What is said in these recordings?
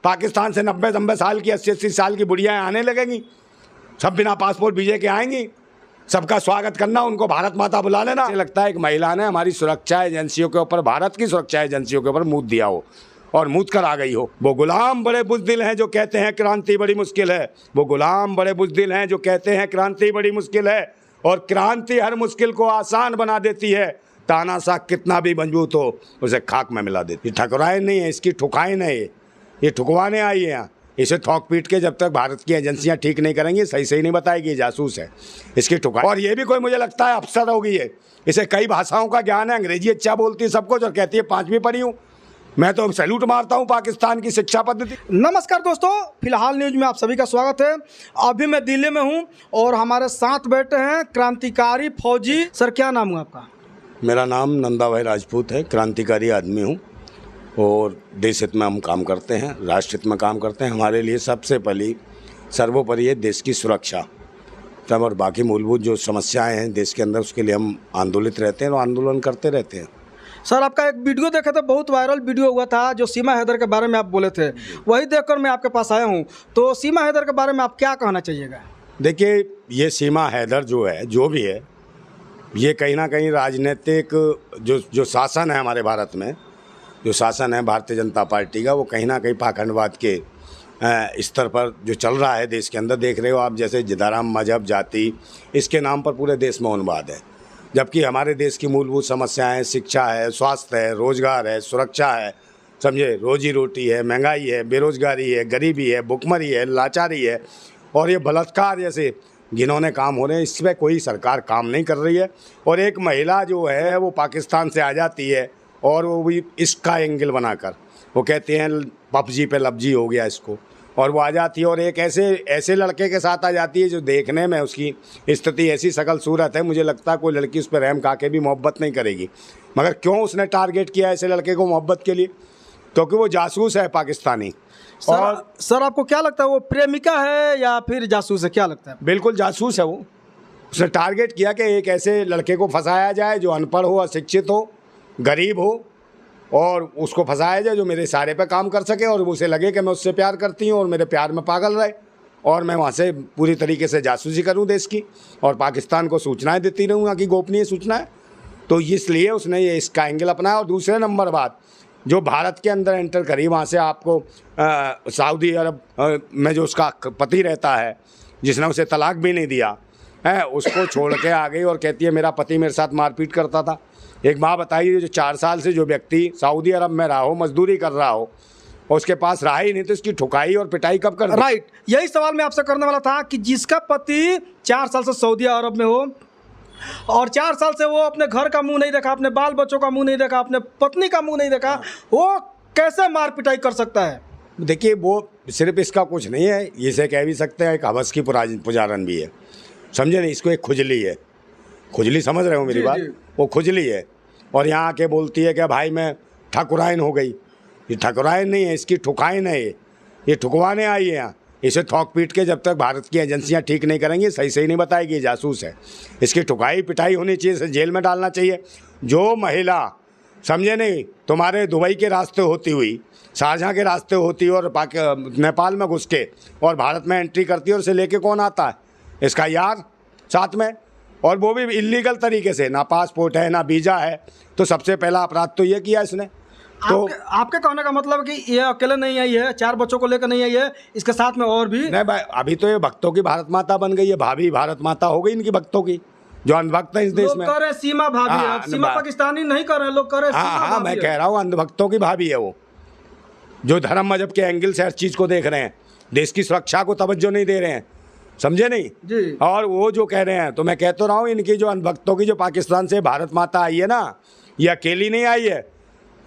पाकिस्तान से 90 साल की 80 साल की बुढ़ियाँ आने लगेंगी, सब बिना पासपोर्ट वीजे के आएंगी, सबका स्वागत करना, उनको भारत माता बुला लेना। मुझे लगता है एक महिला ने हमारी सुरक्षा एजेंसियों के ऊपर, भारत की सुरक्षा एजेंसियों के ऊपर मुँह दिया हो और मुँह कर आ गई हो। वो गुलाम बड़े बुज़दिल हैं जो कहते हैं क्रांति बड़ी मुश्किल है, वो गुलाम बड़े बुज़दिल हैं जो कहते हैं क्रांति बड़ी मुश्किल है, और क्रांति हर मुश्किल को आसान बना देती है। तानाशाह कितना भी मजबूत हो उसे खाक में मिला देती। ठकुराए नहीं है, इसकी ठुकाई नहीं है, ये ठुकवाने आई है यहाँ। इसे थोक पीट के जब तक भारत की एजेंसियां ठीक नहीं करेंगी, सही नहीं बताएगी, जासूस है, इसकी ठुकाई। और ये भी कोई मुझे लगता है अफसर होगी है, इसे कई भाषाओं का ज्ञान है, अंग्रेजी अच्छा बोलती है सब कुछ, और कहती है 5वीं पढ़ी हूँ। मैं तो सैल्यूट मारता हूँ पाकिस्तान की शिक्षा पद्धति। नमस्कार दोस्तों, फिलहाल न्यूज में आप सभी का स्वागत है। अभी मैं दिल्ली में हूँ और हमारे साथ बैठे हैं क्रांतिकारी फौजी। सर, क्या नाम है आपका? मेरा नाम नंदा भाई राजपूत है, क्रांतिकारी आदमी हूँ और देश हित में हम काम करते हैं, राष्ट्र हित में काम करते हैं। हमारे लिए सबसे पहली सर्वोपरि है देश की सुरक्षा, तब और बाकी मूलभूत जो समस्याएं हैं देश के अंदर, उसके लिए हम आंदोलित रहते हैं और आंदोलन करते रहते हैं। सर, आपका एक वीडियो देखे थे, बहुत वायरल वीडियो हुआ था, जो सीमा हैदर के बारे में आप बोले थे, वही देखकर मैं आपके पास आया हूँ। तो सीमा हैदर के बारे में आप क्या कहना चाहिएगा? देखिए, ये सीमा हैदर जो है, जो भी है, ये कहीं ना कहीं राजनीतिक जो शासन है हमारे भारत में, जो शासन है भारतीय जनता पार्टी का, वो कहीं ना कहीं पाखंडवाद के स्तर पर जो चल रहा है देश के अंदर, देख रहे हो आप, जैसे धर्म, मजहब, जाति, इसके नाम पर पूरे देश में उन्माद है। जबकि हमारे देश की मूलभूत समस्याएं शिक्षा है, स्वास्थ्य है, रोजगार है, सुरक्षा है, समझे, रोजी रोटी है, महंगाई है, बेरोजगारी है, गरीबी है, भुखमरी है, लाचारी है, और ये बलात्कार जैसे घिनौने काम हो रहे हैं, इस पर कोई सरकार काम नहीं कर रही है। और एक महिला जो है वो पाकिस्तान से आ जाती है और वो भी इसका एंगल बनाकर, वो कहते हैं पबजी पे लबजी हो गया इसको, और वो आ जाती है और एक ऐसे लड़के के साथ आ जाती है जो देखने में उसकी स्थिति ऐसी शकल सूरत है, मुझे लगता है कोई लड़की उस पर रहम खा के भी मोहब्बत नहीं करेगी। मगर क्यों उसने टारगेट किया ऐसे लड़के को मोहब्बत के लिए? क्योंकि वो जासूस है पाकिस्तानी। सर, आपको क्या लगता है, वो प्रेमिका है या फिर जासूस है, क्या लगता है? बिल्कुल जासूस है वो। उसने टारगेट किया कि एक ऐसे लड़के को फंसाया जाए जो अनपढ़ हो, अशिक्षित हो, गरीब हो, और उसको फंसाया जाए जो मेरे इशारे पे काम कर सके और उसे लगे कि मैं उससे प्यार करती हूँ और मेरे प्यार में पागल रहे, और मैं वहाँ से पूरी तरीके से जासूसी करूँ देश की और पाकिस्तान को सूचनाएं देती रहूँ, वहाँ की गोपनीय सूचनाएं। तो इसलिए उसने ये इसका एंगल अपनाया। और दूसरे नंबर बात, जो भारत के अंदर एंटर करी, वहाँ से आपको सऊदी अरब में जो उसका पति रहता है, जिसने उसे तलाक भी नहीं दिया है, उसको छोड़ के आ गई और कहती है मेरा पति मेरे साथ मारपीट करता था। एक माँ बताइए, जो 4 साल से जो व्यक्ति सऊदी अरब में रहा हो, मजदूरी कर रहा हो, और उसके पास रहा ही नहीं, तो इसकी ठुकाई और पिटाई कब कर? राइट, यही सवाल मैं आपसे करने वाला था कि जिसका पति 4 साल से सऊदी अरब में हो और 4 साल से वो अपने घर का मुंह नहीं देखा, अपने बाल बच्चों का मुंह नहीं देखा, अपने पत्नी का मुंह नहीं देखा, वो कैसे मार पिटाई कर सकता है? देखिए, वो सिर्फ इसका कुछ नहीं है, इसे कह भी सकते हैं एक हवस की पुजारन भी है, समझे नहीं? इसको एक खुजली है, खुजली, समझ रहे हो मेरी बात? वो खुजली है, और यहाँ आके बोलती है कि भाई मैं ठकुराइन हो गई। ये ठकुराइन नहीं है, इसकी ठुकाइन है, ये ठुकवाने आई है यहाँ। इसे थोक पीट के जब तक भारत की एजेंसियां ठीक नहीं करेंगी, सही नहीं बताएगी, जासूस है, इसकी ठुकाई पिटाई होनी चाहिए, इसे जेल में डालना चाहिए। जो महिला, समझे नहीं, तुम्हारे दुबई के रास्ते होती हुई, शारजाह के रास्ते होती और नेपाल में घुस के और भारत में एंट्री करती है, और उसे लेके कौन आता है? इसका यार साथ में, और वो भी इलीगल तरीके से, ना पासपोर्ट है ना वीज़ा है। तो सबसे पहला अपराध तो ये किया इसने। तो आपके कहने का मतलब कि ये अकेले नहीं आई है, 4 बच्चों को लेकर नहीं आई है, इसके साथ में और भी? नहीं भाई, अभी तो ये भक्तों की भारत माता बन गई है, भाभी भारत माता हो गई इनकी भक्तों की, जो अंधभक्त है इस देश में। लोग कह रहे सीमा भाभी है, सीमा पाकिस्तानी नहीं कर रहे, लोग कह रहे सीमा भाभी। मैं कह रहा हूँ अंधभक्तों की भाभी है वो, जो धर्म मजहब के एंगल से हर चीज़ को देख रहे हैं, देश की सुरक्षा को तवज्जो नहीं दे रहे हैं, समझे नहीं जी? और वो जो कह रहे हैं, तो मैं कह तो रहा हूँ, इनकी जो अनभक्तों की जो पाकिस्तान से भारत माता आई है ना, ये अकेली नहीं आई है,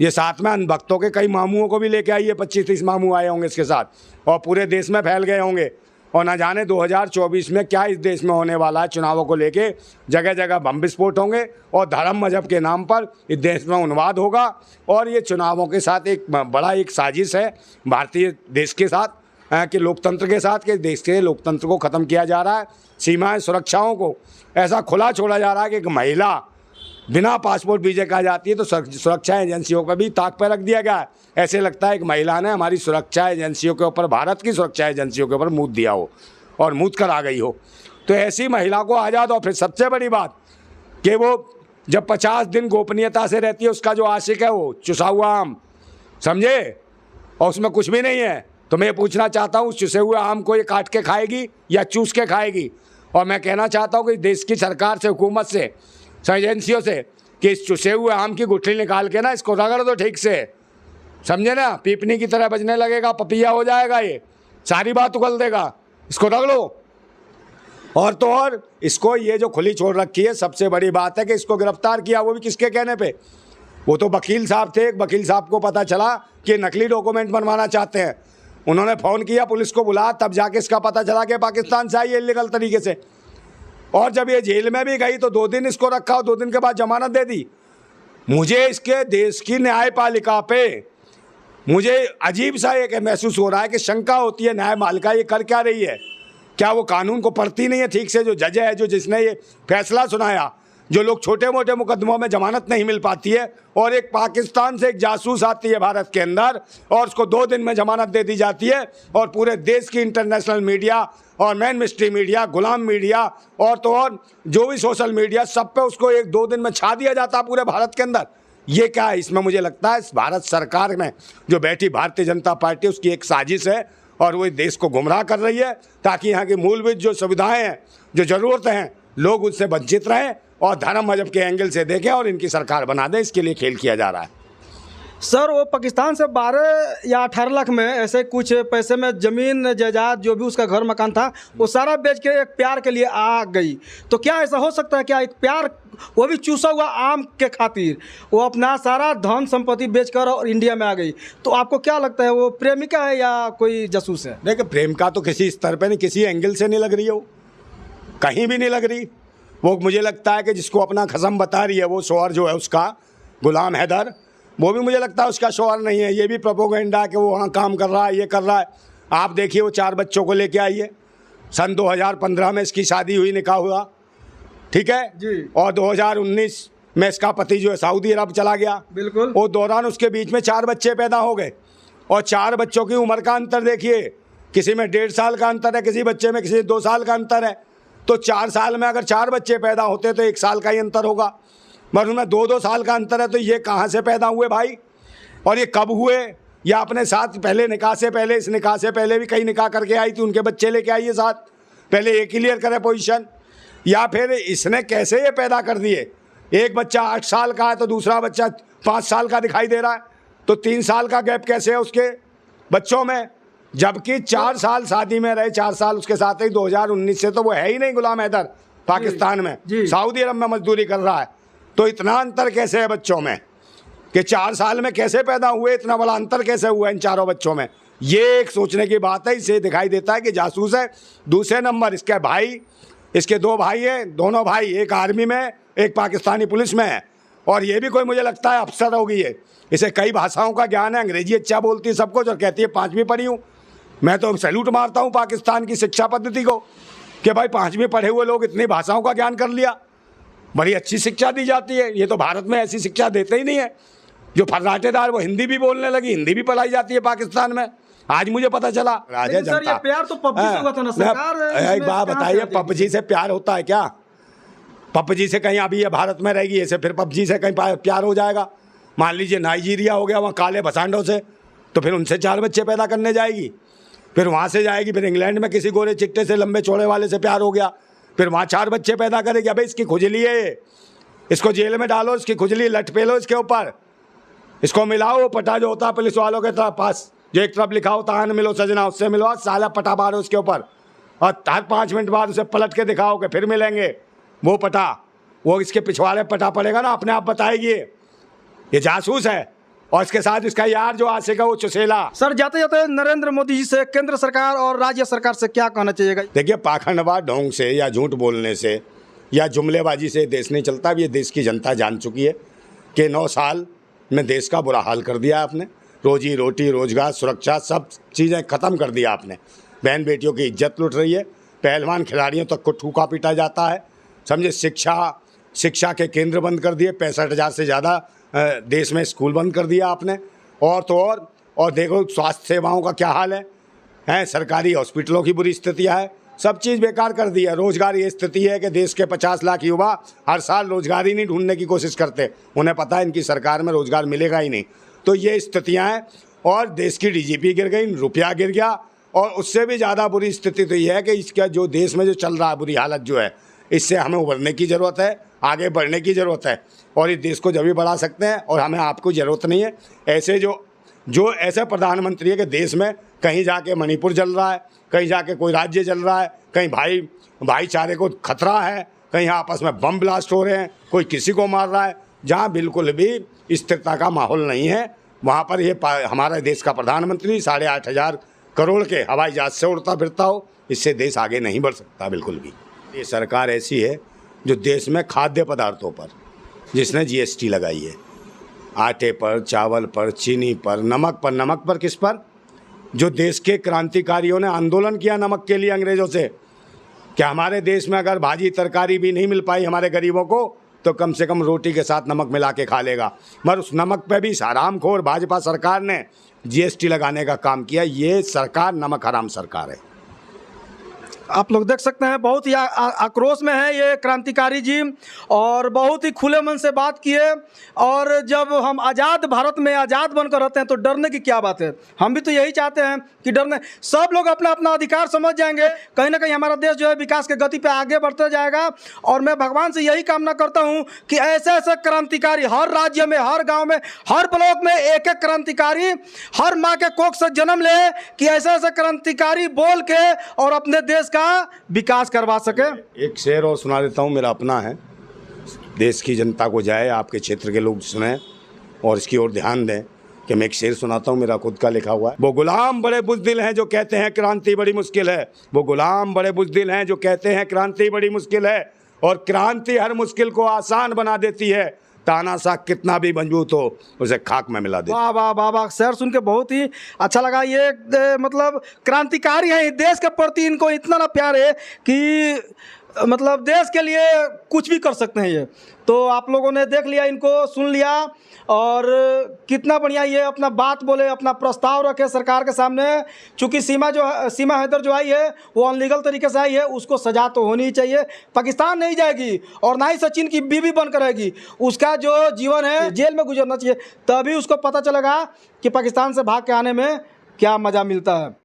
ये साथ में अनभक्तों के कई मामूओं को भी लेके आई है। 25-30 मामू आए होंगे इसके साथ, और पूरे देश में फैल गए होंगे। और ना जाने 2024 में क्या इस देश में होने वाला है, चुनावों को लेके जगह जगह बम विस्फोट होंगे और धर्म मजहब के नाम पर इस देश में उन्माद होगा। और ये चुनावों के साथ एक बड़ा एक साजिश है भारतीय देश के साथ, कि लोकतंत्र के साथ, कि देश के लोकतंत्र को ख़त्म किया जा रहा है, सीमाएं सुरक्षाओं को ऐसा खुला छोड़ा जा रहा है कि एक महिला बिना पासपोर्ट वीजे का जाती है, तो सुरक्षा एजेंसियों पर भी ताक पर रख दिया गया है। ऐसे लगता है एक महिला ने हमारी सुरक्षा एजेंसियों के ऊपर, भारत की सुरक्षा एजेंसियों के ऊपर मूत दिया हो और मूत कर आ गई हो। तो ऐसी महिला को आज़ाद। और फिर सबसे बड़ी बात कि वो जब 50 दिन गोपनीयता से रहती है, उसका जो आशिक है वो चुसा हुआ आम, समझे, और उसमें कुछ भी नहीं है। तो मैं ये पूछना चाहता हूँ, उस चुसे हुए आम को ये काट के खाएगी या चूस के खाएगी? और मैं कहना चाहता हूँ कि देश की सरकार से, हुकूमत से, एजेंसियों से, कि इस चुसे हुए आम की गुठली निकाल के ना इसको रगड़ दो ठीक से, समझे ना, पीपनी की तरह बजने लगेगा, पपैया हो जाएगा, ये सारी बात उगल देगा, इसको रगड़ो। और तो और इसको ये जो खुली छोड़ रखी है, सबसे बड़ी बात है कि इसको गिरफ्तार किया, वो भी किसके कहने पे? वो तो वकील साहब थे, एक वकील साहब को पता चला कि नकली डॉक्यूमेंट बनवाना चाहते हैं, उन्होंने फ़ोन किया, पुलिस को बुला, तब जाके इसका पता चला कि पाकिस्तान से आई है इलीगल तरीके से। और जब ये जेल में भी गई तो 2 दिन इसको रखा और 2 दिन के बाद जमानत दे दी। मुझे इसके देश की न्यायपालिका पे मुझे अजीब सा एक महसूस हो रहा है कि शंका होती है, न्यायपालिका ये कर क्या रही है? क्या वो कानून को पढ़ती नहीं है ठीक से? जो जज है, जो जिसने ये फैसला सुनाया, जो लोग छोटे मोटे मुकदमों में जमानत नहीं मिल पाती है, और एक पाकिस्तान से एक जासूस आती है भारत के अंदर और उसको 2 दिन में जमानत दे दी जाती है, और पूरे देश की इंटरनेशनल मीडिया और मेन मिस्ट्री मीडिया, गुलाम मीडिया और तो और जो भी सोशल मीडिया, सब पे उसको 1-2 दिन में छा दिया जाता है पूरे भारत के अंदर। ये क्या है? इसमें मुझे लगता है इस भारत सरकार में जो बैठी भारतीय जनता पार्टी, उसकी एक साजिश है और वो देश को गुमराह कर रही है, ताकि यहाँ की मूलभूत जो सुविधाएं हैं, जो ज़रूरतें हैं, लोग उससे वंचित रहें और धर्म मजहब के एंगल से देखें और इनकी सरकार बना दें। इसके लिए खेल किया जा रहा है। सर, वो पाकिस्तान से 12 या 18 लाख में ऐसे कुछ पैसे में ज़मीन जायदाद जो भी उसका घर मकान था, वो सारा बेच के एक प्यार के लिए आ गई। तो क्या ऐसा हो सकता है? क्या एक प्यार, वो भी चूसा हुआ आम के खातिर, वो अपना सारा धन संपत्ति बेचकर और इंडिया में आ गई? तो आपको क्या लगता है, वो प्रेमिका है या कोई जासूस है? देखिए, प्रेम का तो किसी स्तर पे नहीं, किसी एंगल से नहीं लग रही है, वो कहीं भी नहीं लग रही। वो मुझे लगता है कि जिसको अपना खसम बता रही है, वो शौहर जो है उसका, गुलाम हैदर, वो भी मुझे लगता है उसका शौहर नहीं है। ये भी प्रोपोगेंडा कि वो वहाँ काम कर रहा है, ये कर रहा है। आप देखिए, वो 4 बच्चों को लेके आई है। सन 2015 में इसकी शादी हुई, निकाह हुआ, ठीक है जी। और 2019 में इसका पति जो है सऊदी अरब चला गया। बिल्कुल। वो दौरान उसके बीच में 4 बच्चे पैदा हो गए, और 4 बच्चों की उम्र का अंतर देखिए, किसी में 1.5 साल का अंतर है, किसी बच्चे में किसी 2 साल का अंतर है। तो 4 साल में अगर 4 बच्चे पैदा होते तो 1 साल का ही अंतर होगा, मगर उनमें 2-2 साल का अंतर है। तो ये कहाँ से पैदा हुए भाई, और ये कब हुए? या अपने साथ पहले निकाह से पहले, इस निकाह से पहले भी कई निकाह करके आई थी, उनके बच्चे लेके आई है साथ, पहले ये क्लियर करे पोजीशन। या फिर इसने कैसे ये पैदा कर दिए? एक बच्चा 8 साल का है तो दूसरा बच्चा 5 साल का दिखाई दे रहा है, तो 3 साल का गैप कैसे है उसके बच्चों में? जबकि 4 साल शादी में रहे, 4 साल उसके साथ ही। 2019 से तो वो है ही नहीं गुलाम हैदर पाकिस्तान में, सऊदी अरब में मजदूरी कर रहा है। तो इतना अंतर कैसे है बच्चों में कि 4 साल में कैसे पैदा हुए? इतना बड़ा अंतर कैसे हुआ इन चारों बच्चों में? ये एक सोचने की बात है। इससे दिखाई देता है कि जासूस है। दूसरे नंबर इसके भाई, इसके 2 भाई हैं, दोनों भाई, एक आर्मी में, एक पाकिस्तानी पुलिस में है। और ये भी कोई मुझे लगता है अफसर होगी ये। इसे कई भाषाओं का ज्ञान है, अंग्रेजी अच्छा बोलती है, सब कुछ, और कहती है 5वीं पढ़ी हूँ। मैं तो सैल्यूट मारता हूँ पाकिस्तान की शिक्षा पद्धति को कि भाई 5वीं पढ़े हुए लोग इतनी भाषाओं का ज्ञान कर लिया, बड़ी अच्छी शिक्षा दी जाती है। ये तो भारत में ऐसी शिक्षा देते ही नहीं है। जो फर्राटेदार, वो हिंदी भी बोलने लगी, हिंदी भी पढ़ाई जाती है पाकिस्तान में, आज मुझे पता चला। राजा सर, ये प्यार तो पबजी से हुआ था ना सरकार? एक बात बताइए, पबजी से प्यार होता है क्या? पबजी से कहीं अभी ये भारत में रहेगी, ऐसे फिर पबजी से कहीं प्यार हो जाएगा? मान लीजिए नाइजीरिया हो गया, वहाँ काले भसांडों से, तो फिर उनसे 4 बच्चे पैदा करने जाएगी। फिर वहाँ से जाएगी, फिर इंग्लैंड में किसी गोरे चिट्टे से, लंबे चौड़े वाले से प्यार हो गया, फिर वहाँ 4 बच्चे पैदा करेगी। अबे इसकी खुजली है, इसको जेल में डालो, इसकी खुजली लट पेलो इसके ऊपर, इसको मिलाओ। पटा जो होता है पुलिस वालों के पास, जो एक तरफ लिखा होता है मिलो सजना, उससे मिलो, साला पटा मारो उसके ऊपर, और हर 5 मिनट बाद उसे पलट के दिखाओ कि फिर मिलेंगे। वो पटा, वो इसके पिछवाड़े पटा पड़ेगा ना, अपने आप बताएगी ये जासूस है। और इसके साथ इसका यार जो आशिक है वो चुसेला। सर, जाते जाते नरेंद्र मोदी जी से केंद्र सरकार और राज्य सरकार से क्या कहना चाहिएगा? देखिए, पाखंडवाद ढोंग से या झूठ बोलने से या जुमलेबाजी से देश नहीं चलता। अब ये देश की जनता जान चुकी है कि 9 साल में देश का बुरा हाल कर दिया आपने। रोजी रोटी, रोजगार, सुरक्षा, सब चीज़ें ख़त्म कर दिया आपने। बहन बेटियों की इज्जत लुट रही है, पहलवान खिलाड़ियों तक को ठूका पीटा जाता है, समझे। शिक्षा, शिक्षा के केंद्र बंद कर दिए, 65,000 से ज़्यादा देश में स्कूल बंद कर दिया आपने। और तो और देखो स्वास्थ्य सेवाओं का क्या हाल है, सरकारी हॉस्पिटलों की बुरी स्थितियाँ है, सब चीज़ बेकार कर दी है। रोज़गार ये स्थिति है कि देश के 50 लाख युवा हर साल रोज़गार ही नहीं ढूंढने की कोशिश करते, उन्हें पता है इनकी सरकार में रोज़गार मिलेगा ही नहीं। तो ये स्थितियाँ हैं और देश की डीजीपी गिर गई, रुपया गिर गया। और उससे भी ज़्यादा बुरी स्थिति तो ये है कि इसका जो देश में जो चल रहा है बुरी हालत जो है, इससे हमें उभरने की ज़रूरत है, आगे बढ़ने की ज़रूरत है और इस देश को जब भी बढ़ा सकते हैं। और हमें आपको ज़रूरत नहीं है ऐसे जो ऐसे प्रधानमंत्री है कि देश में कहीं जाके मणिपुर जल रहा है, कहीं जाके कोई राज्य जल रहा है, कहीं भाईचारे को खतरा है, कहीं आपस में बम ब्लास्ट हो रहे हैं, कोई किसी को मार रहा है। जहाँ बिल्कुल भी स्थिरता का माहौल नहीं है, वहाँ पर ये हमारे देश का प्रधानमंत्री 8,500 करोड़ के हवाई जहाज से उड़ता फिरता हो, इससे देश आगे नहीं बढ़ सकता बिल्कुल भी। ये सरकार ऐसी है जो देश में खाद्य पदार्थों पर जिसने जीएसटी लगाई है, आटे पर, चावल पर, चीनी पर, नमक पर किस पर? जो देश के क्रांतिकारियों ने आंदोलन किया नमक के लिए अंग्रेज़ों से कि हमारे देश में अगर भाजी तरकारी भी नहीं मिल पाई हमारे गरीबों को तो कम से कम रोटी के साथ नमक मिला के खा लेगा। मगर उस नमक पे भी हरामखोर भाजपा सरकार ने जीएसटी लगाने का काम किया। ये सरकार नमक हराम सरकार है। आप लोग देख सकते हैं बहुत ही आक्रोश में है ये क्रांतिकारी जी और बहुत ही खुले मन से बात किए। और जब हम आज़ाद भारत में आज़ाद बनकर रहते हैं तो डरने की क्या बात है। हम भी तो यही चाहते हैं कि डरने सब लोग अपना अपना अधिकार समझ जाएंगे, कहीं ना कहीं हमारा देश जो है विकास के गति पे आगे बढ़ते जाएगा। और मैं भगवान से यही कामना करता हूँ कि ऐसे ऐसे क्रांतिकारी हर राज्य में, हर गाँव में, हर ब्लॉक में एक एक क्रांतिकारी हर माँ के कोख से जन्म ले कि ऐसे ऐसे क्रांतिकारी बोल के और अपने देश का विकास करवा सके। एक शेर और सुना देता हूँ, मेरा अपना है, देश की जनता को जाए, आपके क्षेत्र के लोग सुने और इसकी ओर ध्यान दें कि मैं एक शेर सुनाता हूँ, मेरा खुद का लिखा हुआ है। वो गुलाम बड़े बुज़दिल हैं जो कहते हैं क्रांति बड़ी मुश्किल है, वो गुलाम बड़े बुज़दिल हैं जो कहते हैं क्रांति बड़ी मुश्किल है, और क्रांति हर मुश्किल को आसान बना देती है, तानाशाह कितना भी मजबूत हो उसे खाक में मिला दे। वाह वाह वाह वाह, शेर सुन के बहुत ही अच्छा लगा। ये मतलब क्रांतिकारी हैं, देश के प्रति इनको इतना ना प्यार है कि मतलब देश के लिए कुछ भी कर सकते हैं ये। तो आप लोगों ने देख लिया, इनको सुन लिया और कितना बढ़िया ये अपना बात बोले, अपना प्रस्ताव रखे सरकार के सामने। चूँकि सीमा हैदर जो आई है वो अनलीगल तरीके से आई है, उसको सजा तो होनी ही चाहिए। पाकिस्तान नहीं जाएगी और ना ही सचिन की बीवी बनकर रहेगी, उसका जो जीवन है जेल में गुजरना चाहिए, तभी उसको पता चलेगा कि पाकिस्तान से भाग के आने में क्या मज़ा मिलता है।